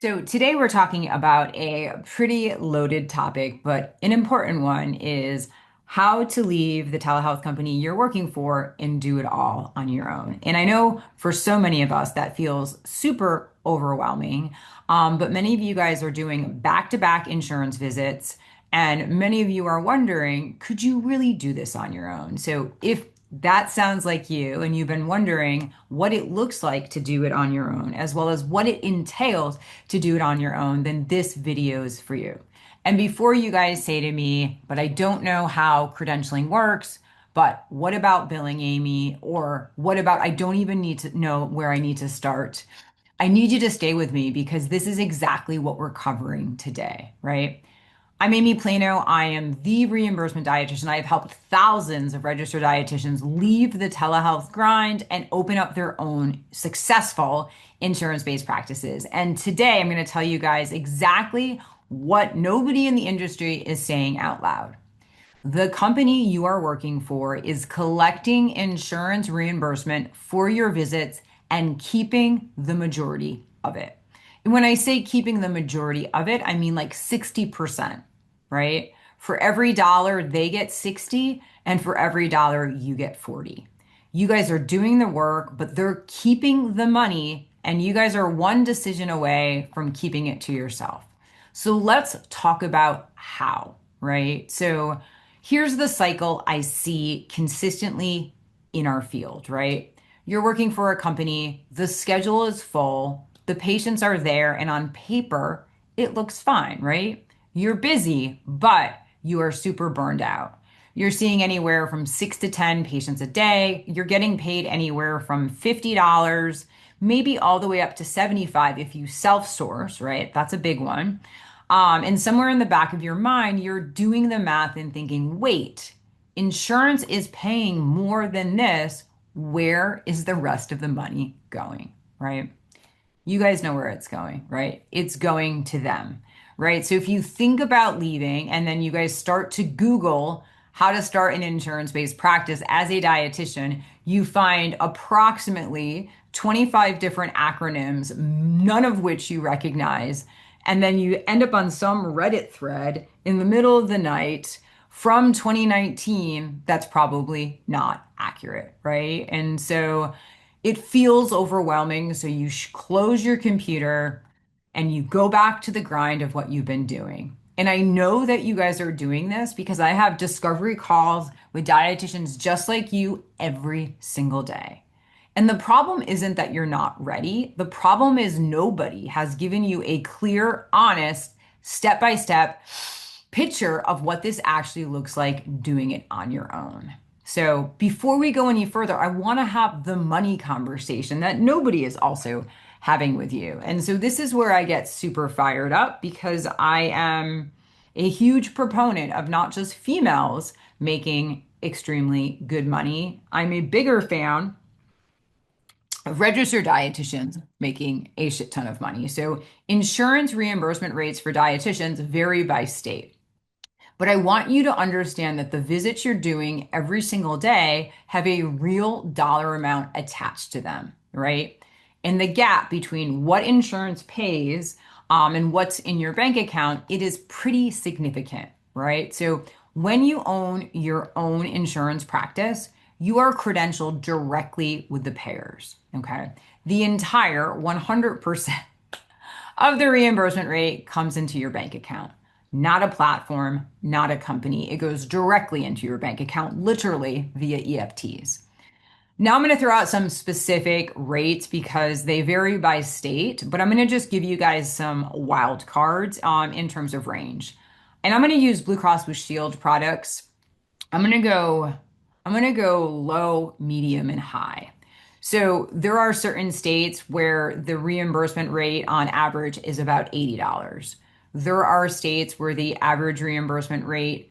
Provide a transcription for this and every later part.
So today we're talking about a pretty loaded topic, but an important one is how to leave the telehealth company you're working for and do it all on your own. And I know for so many of us that feels super overwhelming, but many of you guys are doing back-to-back insurance visits, and many of you are wondering, could you really do this on your own? So if that sounds like you, and you've been wondering what it looks like to do it on your own, as well as what it entails to do it on your own, then this video is for you. And before you guys say to me, but I don't know how credentialing works, but what about billing, Amy? Or what about I don't even need to know where I need to start? I need you to stay with me because this is exactly what we're covering today, right? I'm Amy Plano. I am the reimbursement dietitian. I have helped thousands of registered dietitians leave the telehealth grind and open up their own successful insurance-based practices. And today I'm going to tell you guys exactly what nobody in the industry is saying out loud. The company you are working for is collecting insurance reimbursement for your visits and keeping the majority of it. And when I say keeping the majority of it, I mean like 60%, right? For every dollar, they get 60, and for every dollar, you get 40. You guys are doing the work, but they're keeping the money, and you guys are one decision away from keeping it to yourself. So let's talk about how, right? So here's the cycle I see consistently in our field, right? You're working for a company, the schedule is full, the patients are there, and on paper, it looks fine, right? You're busy, but you are super burned out. You're seeing anywhere from 6 to 10 patients a day. You're getting paid anywhere from $50, maybe all the way up to 75 if you self-source, right? That's a big one. And somewhere in the back of your mind, you're doing the math and thinking, wait, insurance is paying more than this. Where is the rest of the money going, right? You guys know where it's going, right? It's going to them, right? So if you think about leaving and then you guys start to Google how to start an insurance-based practice as a dietitian, you find approximately 25 different acronyms, none of which you recognize. And then you end up on some Reddit thread in the middle of the night from 2019 that's probably not accurate, right? And so it feels overwhelming. So you close your computer and you go back to the grind of what you've been doing. And I know that you guys are doing this because I have discovery calls with dietitians just like you every single day. And the problem isn't that you're not ready. The problem is nobody has given you a clear, honest, step by step picture of what this actually looks like doing it on your own. So before we go any further, I want to have the money conversation that nobody is also having with you. And so this is where I get super fired up because I am a huge proponent of not just females making extremely good money. I'm a bigger fan of registered dietitians making a shit ton of money. So insurance reimbursement rates for dietitians vary by state. But I want you to understand that the visits you're doing every single day have a real dollar amount attached to them, right? And the gap between what insurance pays and what's in your bank account, it is pretty significant, right? So when you own your own insurance practice, you are credentialed directly with the payers, okay? The entire 100% of the reimbursement rate comes into your bank account, not a platform, not a company. It goes directly into your bank account, literally via EFTs. Now I'm going to throw out some specific rates because they vary by state, but I'm going to just give you guys some wild cards in terms of range. And I'm going to use Blue Cross Blue Shield products. I'm going to go low, medium, and high. So there are certain states where the reimbursement rate on average is about $80. There are states where the average reimbursement rate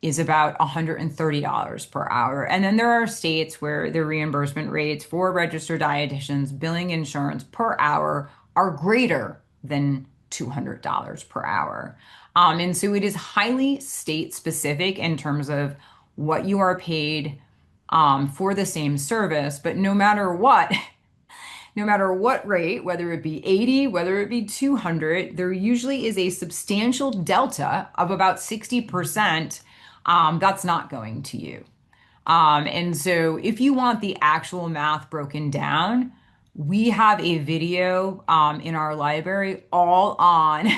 is about $130 per hour. And then there are states where the reimbursement rates for registered dietitians billing insurance per hour are greater than $200 per hour. And so it is highly state specific in terms of what you are paid for the same service. But no matter what, no matter what rate, whether it be 80, whether it be 200, there usually is a substantial delta of about 60% that's not going to you. And so if you want the actual math broken down, we have a video in our library all on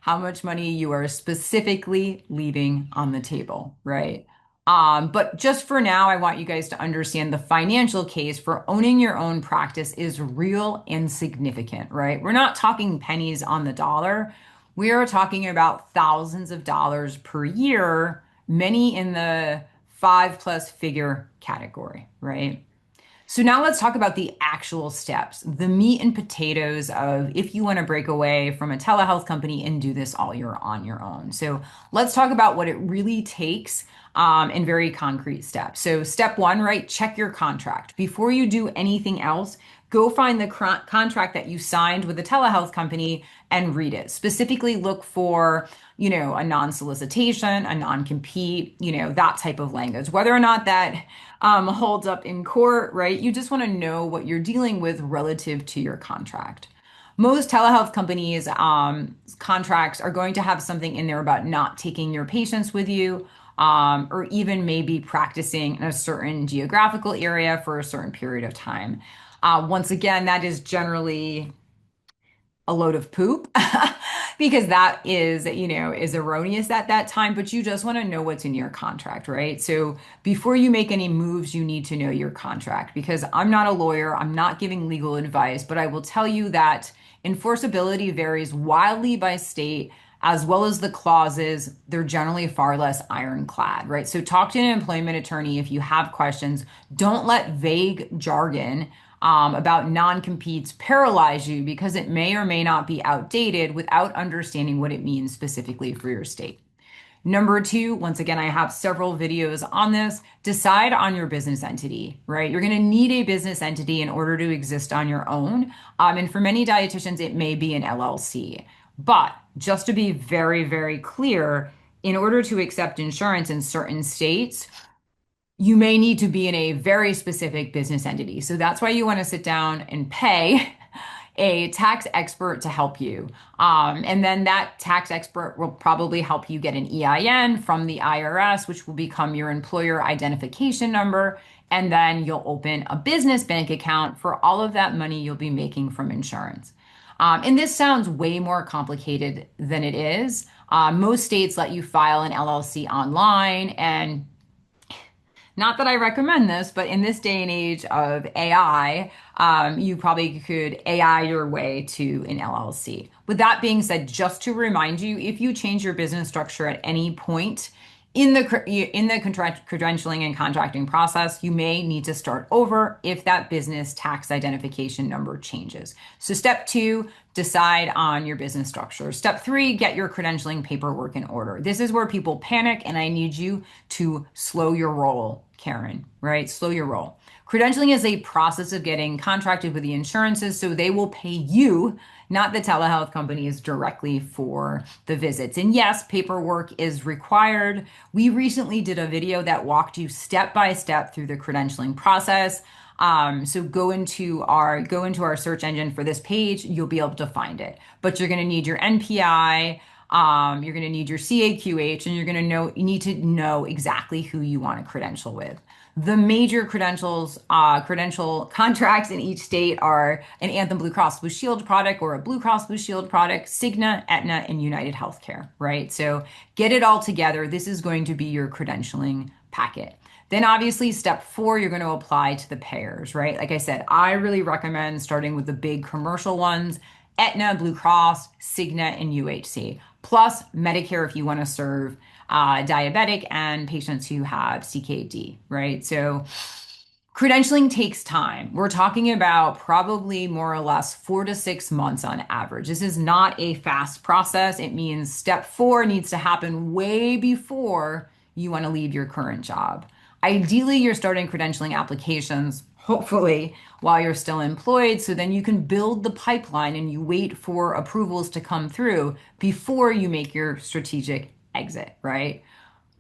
how much money you are specifically leaving on the table, right? But just for now, I want you guys to understand the financial case for owning your own practice is real and significant, right? We're not talking pennies on the dollar. We are talking about thousands of dollars per year, many in the five plus figure category, right? So now let's talk about the actual steps, the meat and potatoes of if you want to break away from a telehealth company and do this all year on your own. So let's talk about what it really takes in very concrete steps. So step one, right? Check your contract. Before you do anything else, go find the contract that you signed with a telehealth company and read it. Specifically look for, a non-solicitation, a non-compete, that type of language. Whether or not that holds up in court, right? You just want to know what you're dealing with relative to your contract. Most telehealth companies' contracts are going to have something in there about not taking your patients with you, or even maybe practicing in a certain geographical area for a certain period of time. Once again, that is generally a load of poop because that is erroneous at that time, but you just want to know what's in your contract, right? So before you make any moves, you need to know your contract because I'm not a lawyer, I'm not giving legal advice, but I will tell you that enforceability varies wildly by state. As well as the clauses, they're generally far less ironclad, right? So talk to an employment attorney if you have questions. Don't let vague jargon about non-competes paralyze you because it may or may not be outdated without understanding what it means specifically for your state. Number two, once again, I have several videos on this. Decide on your business entity, right? You're going to need a business entity in order to exist on your own. And for many dietitians, it may be an LLC. But just to be very, very clear, in order to accept insurance in certain states, you may need to be in a very specific business entity. So that's why you want to sit down and pay a tax expert to help you. And then that tax expert will probably help you get an EIN from the IRS, which will become your employer identification number. And then you'll open a business bank account for all of that money you'll be making from insurance. And this sounds way more complicated than it is. Most states let you file an LLC online, and not that I recommend this, but in this day and age of AI, you probably could AI your way to an LLC. With that being said, just to remind you, if you change your business structure at any point in the credentialing and contracting process, you may need to start over if that business tax identification number changes. So step two, decide on your business structure. Step three, get your credentialing paperwork in order. This is where people panic, and I need you to slow your roll, Karen, right? Slow your roll. Credentialing is a process of getting contracted with the insurances so they will pay you, not the telehealth companies, directly for the visits. And yes, paperwork is required. We recently did a video that walked you step by step through the credentialing process. So go into our search engine for this page, you'll be able to find it. But you're going to need your NPI, you're going to need your CAQH, and you need to know exactly who you want to credential with. The major credential contracts in each state are an Anthem Blue Cross Blue Shield product or a Blue Cross Blue Shield product, Cigna, Aetna, and United Healthcare, right? So get it all together. This is going to be your credentialing packet. Then obviously step four, you're going to apply to the payers, right? Like I said, I really recommend starting with the big commercial ones, Aetna, Blue Cross, Cigna, and UHC, plus Medicare if you want to serve diabetic and patients who have CKD, right? So credentialing takes time. We're talking about probably more or less 4 to 6 months on average. This is not a fast process. It means step four needs to happen way before you want to leave your current job. Ideally, you're starting credentialing applications, hopefully, while you're still employed, so then you can build the pipeline and you wait for approvals to come through before you make your strategic exit, right?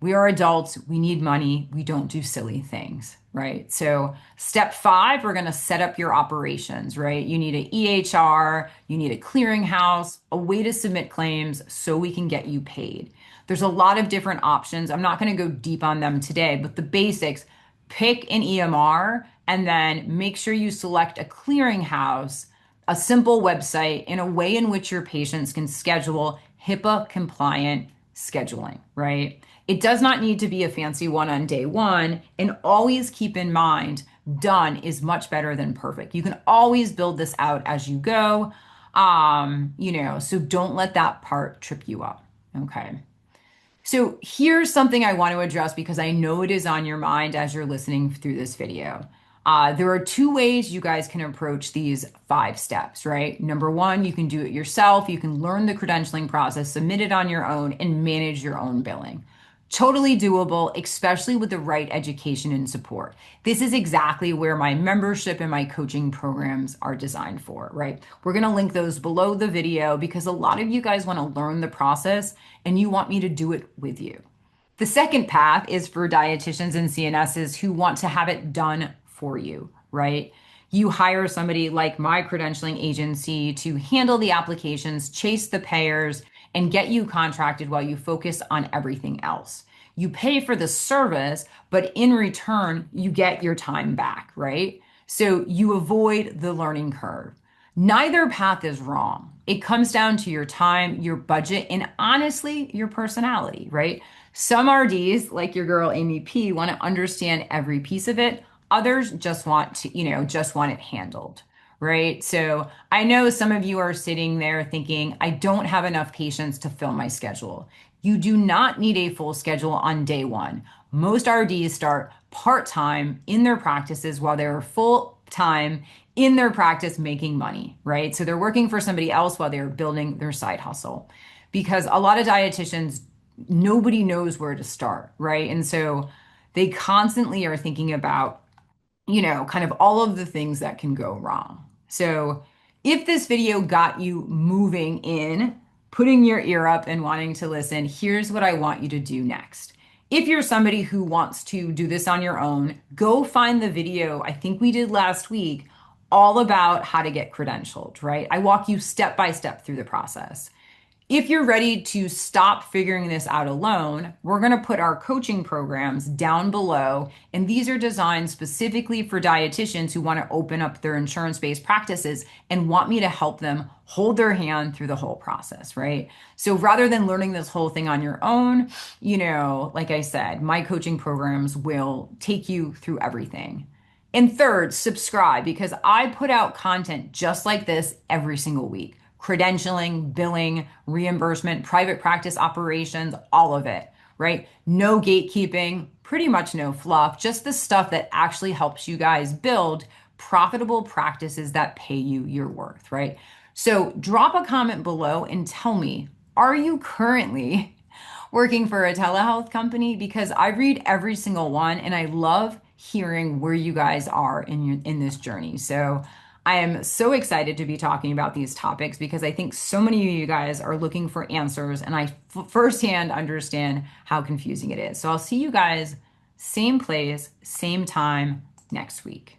We are adults. We need money. We don't do silly things, right? So, step five, we're going to set up your operations, right? You need an EHR, you need a clearinghouse, a way to submit claims so we can get you paid. There's a lot of different options. I'm not going to go deep on them today, but the basics, pick an EMR and then make sure you select a clearinghouse, a simple website, in a way in which your patients can schedule HIPAA compliant scheduling, right? It does not need to be a fancy one on day one. And always keep in mind, done is much better than perfect. You can always build this out as you go. So don't let that part trip you up. Okay. So here's something I want to address because I know it is on your mind as you're listening through this video. There are two ways you guys can approach these 5 steps, right? Number one, you can do it yourself. You can learn the credentialing process, submit it on your own, and manage your own billing. Totally doable, especially with the right education and support. This is exactly where my membership and my coaching programs are designed for, right? We're going to link those below the video because a lot of you guys want to learn the process and you want me to do it with you. The second path is for dietitians and CNSs who want to have it done for you, right? You hire somebody like my credentialing agency to handle the applications, chase the payers, and get you contracted while you focus on everything else. You pay for the service, but in return, you get your time back, right? So you avoid the learning curve. Neither path is wrong. It comes down to your time, your budget, and honestly, your personality, right? Some RDs, like your girl Amy P, want to understand every piece of it. Others just want to, just want it handled, right? So I know some of you are sitting there thinking, I don't have enough patients to fill my schedule. You do not need a full schedule on day one. Most RDs start part-time in their practices while they're full-time in their practice making money, right? So they're working for somebody else while they're building their side hustle. Because a lot of dietitians, nobody knows where to start, right? And so they constantly are thinking about kind of all of the things that can go wrong. So if this video got you moving in, putting your ear up and wanting to listen, here's what I want you to do next. If you're somebody who wants to do this on your own, go find the video I think we did last week all about how to get credentialed, right? I walk you step by step through the process. If you're ready to stop figuring this out alone, we're going to put our coaching programs down below. And these are designed specifically for dietitians who want to open up their insurance-based practices and want me to help them hold their hand through the whole process, right? So rather than learning this whole thing on your own, like I said, my coaching programs will take you through everything. And third, subscribe because I put out content just like this every single week. Credentialing, billing, reimbursement, private practice operations, all of it, right? No gatekeeping, pretty much no fluff, just the stuff that actually helps you guys build profitable practices that pay you your worth, right? So drop a comment below and tell me, are you currently working for a telehealth company? Because I read every single one and I love hearing where you guys are in this journey. So I am so excited to be talking about these topics because I think so many of you guys are looking for answers and I firsthand understand how confusing it is. So I'll see you guys same place, same time next week.